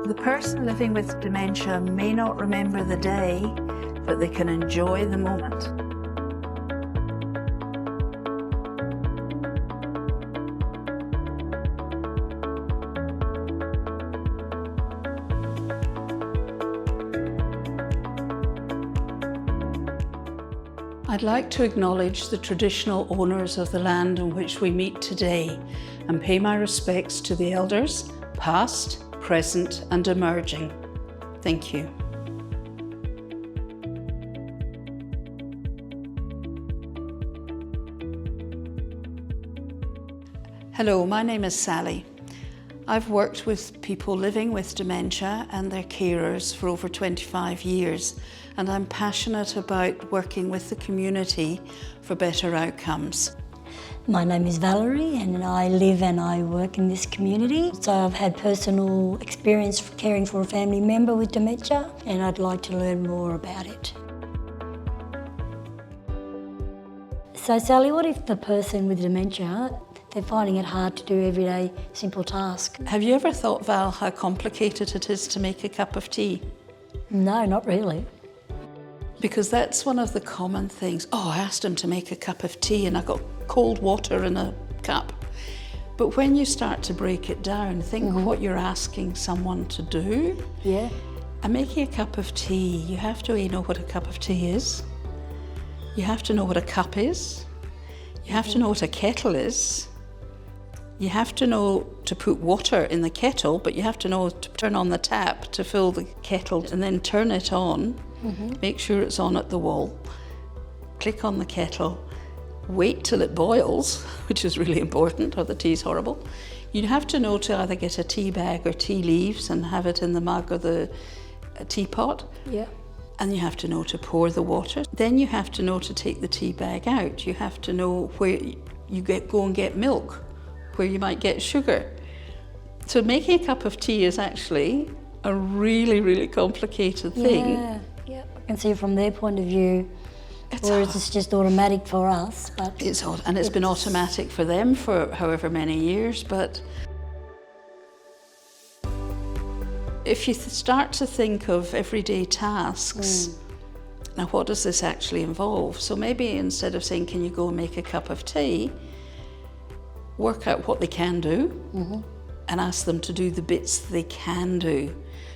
The person living with dementia may not remember the day, but they can enjoy the moment. I'd like to acknowledge the traditional owners of the land on which we meet today and pay my respects to the elders, past, present and emerging. Thank you. Hello, my name is Sally. I've worked with people living with dementia and their carers for over 25 years, and I'm passionate about working with the community for better outcomes. My name is Valerie and I live and I work in this community. So I've had personal experience caring for a family member with dementia and I'd like to learn more about it. So Sally, what if the person with dementia, they're finding it hard to do everyday simple tasks? Have you ever thought, Val, how complicated it is to make a cup of tea? No, not really. Because that's one of the common things. Oh, I asked him to make a cup of tea and I got cold water in a cup. But when you start to break it down, think what you're asking someone to do. Yeah. And making a cup of tea, you have to know what a cup of tea is. You have to know what a cup is. You have to know what a kettle is. You have to know to put water in the kettle, but you have to know to turn on the tap to fill the kettle and then turn it on. Make sure it's on at the wall. Click on the kettle. Wait till it boils, which is really important, or the tea's horrible. You have to know to either get a tea bag or tea leaves and have it in the mug or the teapot. Yeah. And you have to know to pour the water. Then you have to know to take the tea bag out. You have to know where you go and get milk, where you might get sugar. So making a cup of tea is actually a really, really complicated thing. Yeah, I can see from their point of view, whereas it's just automatic for us. But it's been automatic for them for however many years, but if you start to think of everyday tasks, now what does this actually involve? So maybe instead of saying, can you go and make a cup of tea, work out what they can do and ask them to do the bits they can do.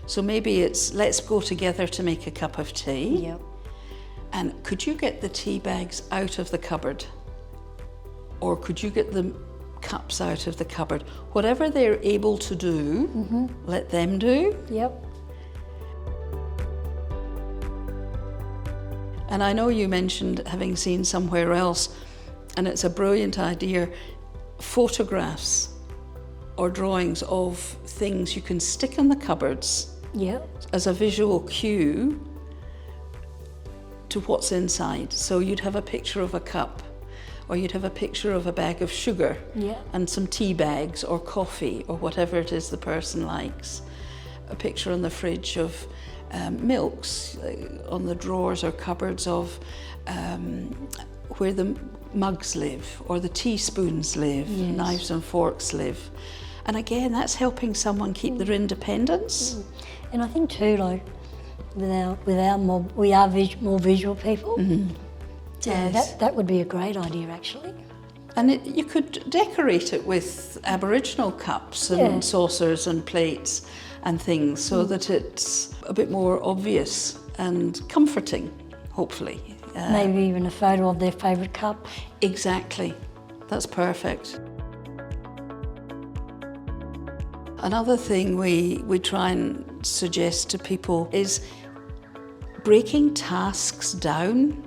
So maybe it's, let's go together to make a cup of tea. Yep. And could you get the tea bags out of the cupboard? Or could you get the cups out of the cupboard? Whatever they're able to do, let them do. Yep. And I know you mentioned having seen somewhere else, and it's a brilliant idea, photographs or drawings of things you can stick in the cupboards as a visual cue to what's inside. So you'd have a picture of a cup, or you'd have a picture of a bag of sugar and some tea bags or coffee or whatever it is the person likes. A picture on the fridge of milks, on the drawers or cupboards of where the mugs live or the teaspoons live, knives and forks live. And again, that's helping someone keep their independence. And I think too, like with our mob, we are more visual people. So that would be a great idea actually. And you could decorate it with Aboriginal cups and saucers and plates and things so that it's a bit more obvious and comforting, hopefully. Maybe even a photo of their favourite cup. Exactly, that's perfect. Another thing we try and suggest to people is breaking tasks down.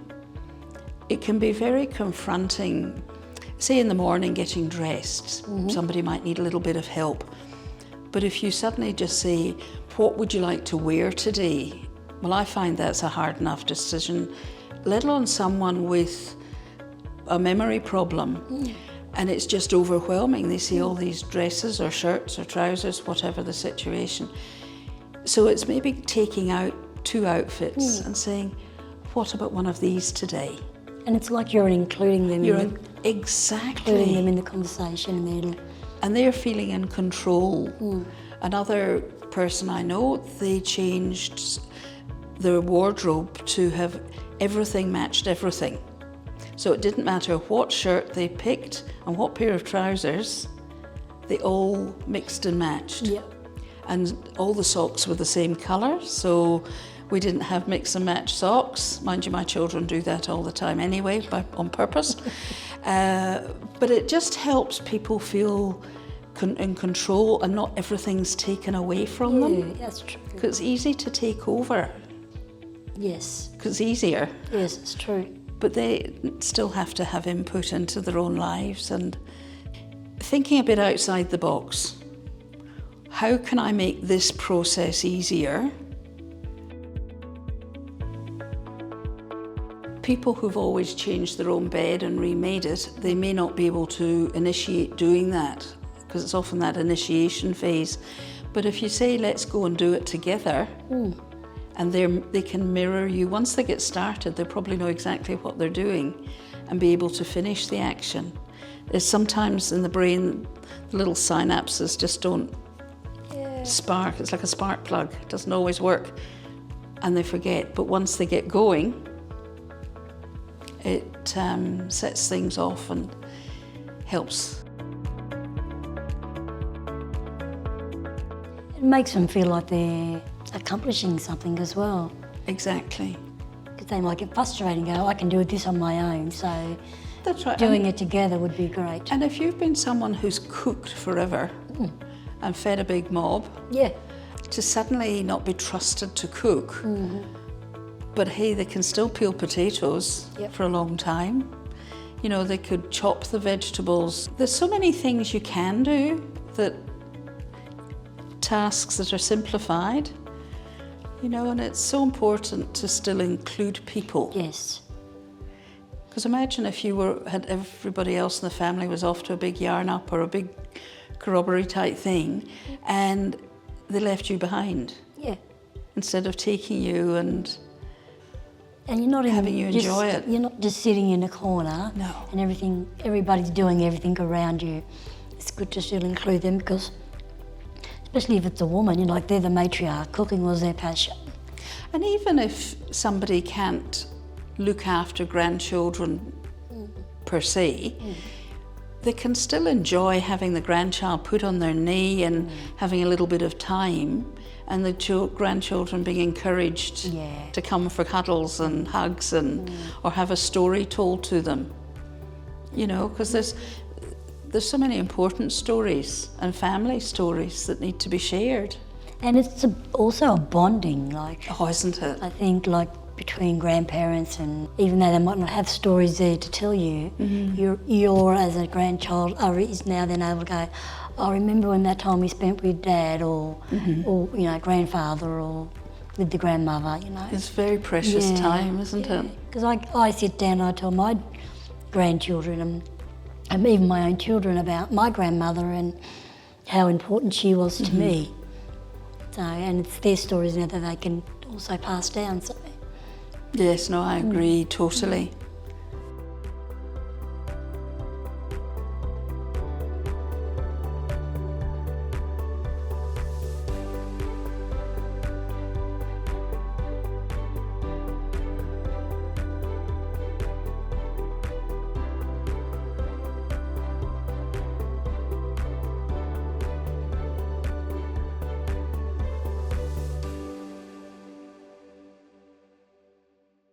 It can be very confronting. Say in the morning getting dressed, somebody might need a little bit of help. But if you suddenly just say, what would you like to wear today? Well, I find that's a hard enough decision, let alone someone with a memory problem. And it's just overwhelming. They see all these dresses or shirts or trousers, whatever the situation. So it's maybe taking out 2 outfits and saying, what about one of these today? And it's like you're including them. Exactly. Including them in the conversation. And and they're feeling in control. Another person I know, they changed their wardrobe to have everything matched everything. So it didn't matter what shirt they picked and what pair of trousers, they all mixed and matched. Yeah. And all the socks were the same colour, so we didn't have mix and match socks. Mind you, my children do that all the time anyway, on purpose. But it just helps people feel in control and not everything's taken away from them. Yeah, that's true. Because it's easy to take over, Yes. because it's easier. Yes, it's true. But they still have to have input into their own lives and thinking a bit outside the box. How can I make this process easier? People who've always changed their own bed and remade it, they may not be able to initiate doing that because it's often that initiation phase. But if you say, let's go and do it together, and they can mirror you. Once they get started, they'll probably know exactly what they're doing and be able to finish the action. There's sometimes in the brain, the little synapses just don't spark. It's like a spark plug. It doesn't always work, and they forget. But once they get going, it sets things off and helps. It makes them feel like they're accomplishing something as well. Exactly. Because they might get frustrated and go, I can do this on my own, so That's right. doing it together would be great. And if you've been someone who's cooked forever and fed a big mob, Yeah. to suddenly not be trusted to cook, but hey, they can still peel potatoes for a long time. You know, they could chop the vegetables. There's so many things you can do, that tasks that are simplified, you know, and it's so important to still include people. Yes. Because imagine if you had everybody else in the family was off to a big yarn up or a big corroboree type thing, and they left you behind. Yeah. Instead of taking you and you're not having you enjoy it. You're not just sitting in a corner. No. And everybody's doing everything around you. It's good to still include them because, especially if it's a woman, like they're the matriarch, cooking was their passion. And even if somebody can't look after grandchildren per se, they can still enjoy having the grandchild put on their knee and having a little bit of time, and the grandchildren being encouraged to come for cuddles and hugs and or have a story told to them. You know, because there's so many important stories and family stories that need to be shared. And it's also a bonding, like. Oh, isn't it? I think, like, between grandparents, and even though they might not have stories there to tell you, you're as a grandchild is now then able to go, I remember when that time we spent with Dad or you know, grandfather or with the grandmother, you know. It's very precious time, isn't it? Because I sit down and I tell my grandchildren and even my own children about my grandmother and how important she was to me. So, and it's their stories now that they can also pass down. So. Yes, no, I agree totally.